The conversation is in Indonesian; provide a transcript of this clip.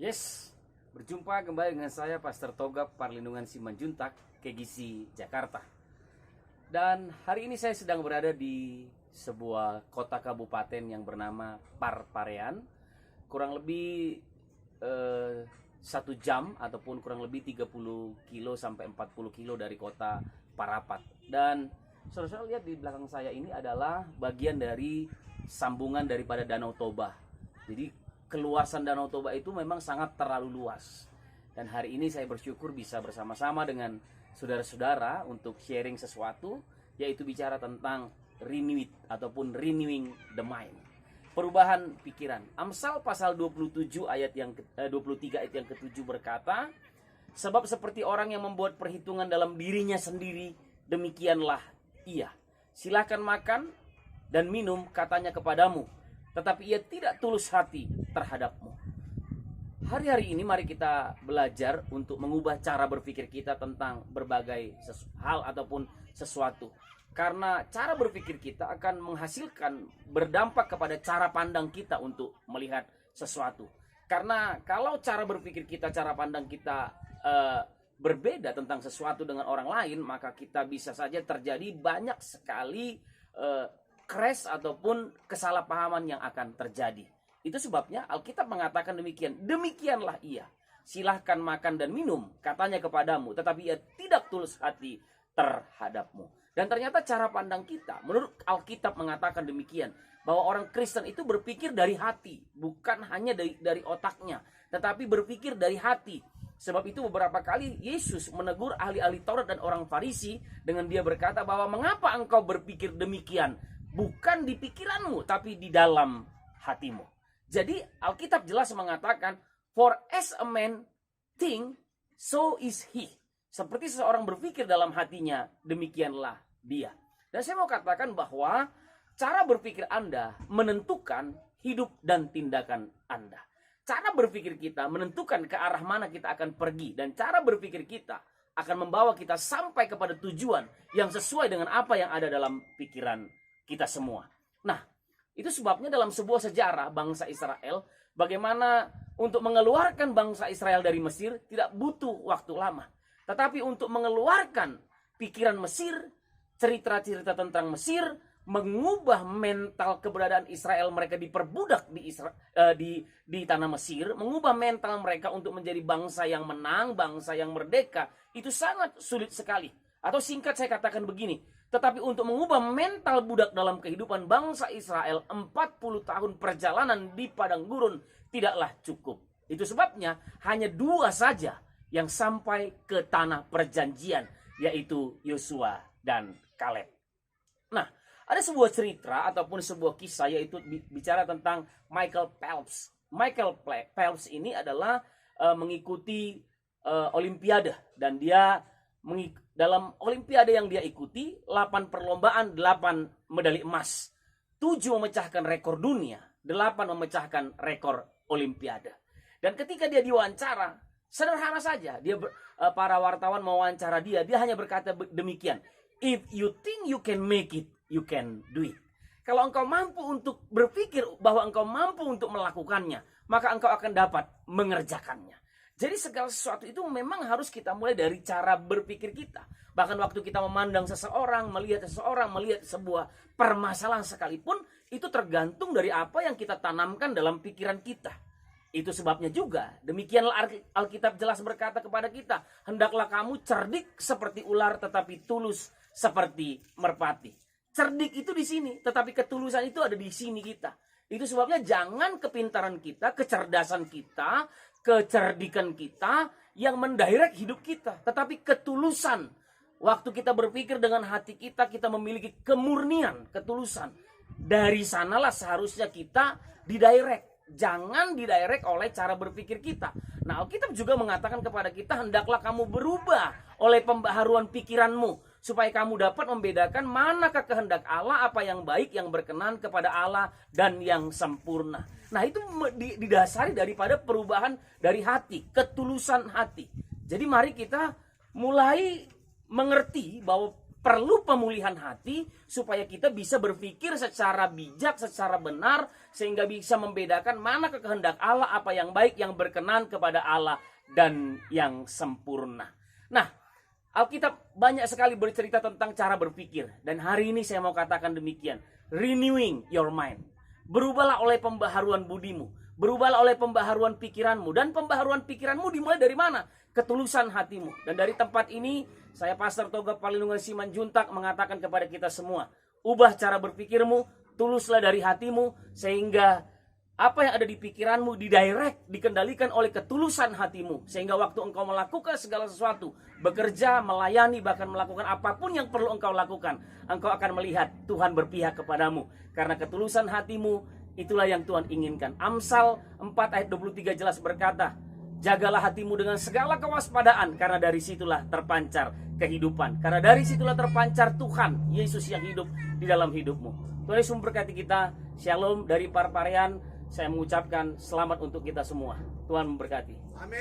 Yes, berjumpa kembali dengan saya Pastor Togap Parlindungan Simanjuntak, KGC Jakarta. Dan hari ini saya sedang berada di sebuah kota kabupaten yang bernama Parparean. Kurang lebih 1 jam ataupun kurang lebih 30 kilo sampai 40 kilo dari kota Parapat. Dan saudara lihat di belakang saya ini adalah bagian dari sambungan daripada Danau Toba. Jadi keluasan Danau Toba itu memang sangat terlalu luas. Dan hari ini saya bersyukur bisa bersama-sama dengan saudara-saudara untuk sharing sesuatu, yaitu bicara tentang renewed ataupun renewing the mind. Perubahan pikiran. Amsal pasal 23 ayat yang ke-7 berkata, sebab seperti orang yang membuat perhitungan dalam dirinya sendiri, demikianlah ia. Silakan makan dan minum, katanya kepadamu, tetapi ia tidak tulus hati terhadapmu. Hari-hari ini mari kita belajar untuk mengubah cara berpikir kita tentang berbagai hal ataupun sesuatu. Karena cara berpikir kita akan menghasilkan, berdampak kepada cara pandang kita untuk melihat sesuatu. Karena kalau cara berpikir kita, cara pandang kita berbeda tentang sesuatu dengan orang lain, maka kita bisa saja terjadi banyak sekali crash ataupun kesalahpahaman yang akan terjadi. Itu sebabnya Alkitab mengatakan demikian. Demikianlah ia. Silahkan makan dan minum, katanya kepadamu, tetapi ia tidak tulus hati terhadapmu. Dan ternyata cara pandang kita, menurut Alkitab mengatakan demikian, bahwa orang Kristen itu berpikir dari hati, bukan hanya dari otaknya, tetapi berpikir dari hati. Sebab itu beberapa kali Yesus menegur ahli-ahli Taurat dan orang Farisi dengan dia berkata bahwa mengapa engkau berpikir demikian? Bukan di pikiranmu, tapi di dalam hatimu. Jadi Alkitab jelas mengatakan, for as a man think, so is he. Seperti seseorang berpikir dalam hatinya, demikianlah dia. Dan saya mau katakan bahwa cara berpikir Anda menentukan hidup dan tindakan Anda. Cara berpikir kita menentukan ke arah mana kita akan pergi. Dan cara berpikir kita akan membawa kita sampai kepada tujuan yang sesuai dengan apa yang ada dalam pikiran kita semua. Nah, itu sebabnya dalam sebuah sejarah bangsa Israel, bagaimana untuk mengeluarkan bangsa Israel dari Mesir tidak butuh waktu lama. Tetapi untuk mengeluarkan pikiran Mesir, cerita-cerita tentang Mesir, mengubah mental keberadaan Israel, mereka diperbudak di tanah Mesir, mengubah mental mereka untuk menjadi bangsa yang menang, bangsa yang merdeka, itu sangat sulit sekali. Atau singkat saya katakan begini, tetapi untuk mengubah mental budak dalam kehidupan bangsa Israel, 40 tahun perjalanan di padang gurun tidaklah cukup. Itu sebabnya hanya 2 saja yang sampai ke tanah perjanjian, yaitu Yosua dan Kaleb. Nah, ada sebuah cerita ataupun sebuah kisah, yaitu bicara tentang Michael Phelps. Michael Phelps ini adalah mengikuti Olimpiade, dan dia dalam Olimpiade yang dia ikuti 8 perlombaan, 8 medali emas, 7 memecahkan rekor dunia, 8 memecahkan rekor Olimpiade. Dan ketika dia diwawancara, sederhana saja, para wartawan mewawancara dia hanya berkata demikian, if you think you can make it, you can do it. Kalau engkau mampu untuk berpikir bahwa engkau mampu untuk melakukannya, maka engkau akan dapat mengerjakannya. Jadi segala sesuatu itu memang harus kita mulai dari cara berpikir kita. Bahkan waktu kita memandang seseorang, melihat sebuah permasalahan sekalipun, itu tergantung dari apa yang kita tanamkan dalam pikiran kita. Itu sebabnya juga, demikianlah Alkitab jelas berkata kepada kita, hendaklah kamu cerdik seperti ular tetapi tulus seperti merpati. Cerdik itu di sini, tetapi ketulusan itu ada di sini kita. Itu sebabnya jangan kepintaran kita, kecerdasan kita, kecerdikan kita yang mendirect hidup kita, tetapi ketulusan. Waktu kita berpikir dengan hati kita, kita memiliki kemurnian, ketulusan. Dari sanalah seharusnya kita didirect. Jangan didirect oleh cara berpikir kita. Nah, Alkitab juga mengatakan kepada kita, hendaklah kamu berubah oleh pembaharuan pikiranmu, supaya kamu dapat membedakan manakah kehendak Allah, apa yang baik, yang berkenan kepada Allah, dan yang sempurna. Nah, itu didasari daripada perubahan dari hati, ketulusan hati. Jadi mari kita mulai mengerti bahwa perlu pemulihan hati supaya kita bisa berpikir secara bijak, secara benar, sehingga bisa membedakan mana kehendak Allah, apa yang baik, yang berkenan kepada Allah, dan yang sempurna. Nah, Alkitab banyak sekali bercerita tentang cara berpikir, dan hari ini saya mau katakan demikian. Renewing your mind. Berubahlah oleh pembaharuan budimu, berubahlah oleh pembaharuan pikiranmu, dan pembaharuan pikiranmu dimulai dari mana? Ketulusan hatimu. Dan dari tempat ini, saya Pastor Toga Parlindungan Simanjuntak mengatakan kepada kita semua, ubah cara berpikirmu, tuluslah dari hatimu, sehingga apa yang ada di pikiranmu didirect, dikendalikan oleh ketulusan hatimu, sehingga waktu engkau melakukan segala sesuatu, bekerja, melayani, bahkan melakukan apapun yang perlu engkau lakukan, engkau akan melihat Tuhan berpihak kepadamu, karena ketulusan hatimu itulah yang Tuhan inginkan. Amsal 4 ayat 23 jelas berkata, jagalah hatimu dengan segala kewaspadaan, karena dari situlah terpancar kehidupan. Karena dari situlah terpancar Tuhan, Yesus yang hidup di dalam hidupmu. Tuhan Yesus memberkati kita. Shalom dari Parparean. Saya mengucapkan selamat untuk kita semua. Tuhan memberkati. Amin.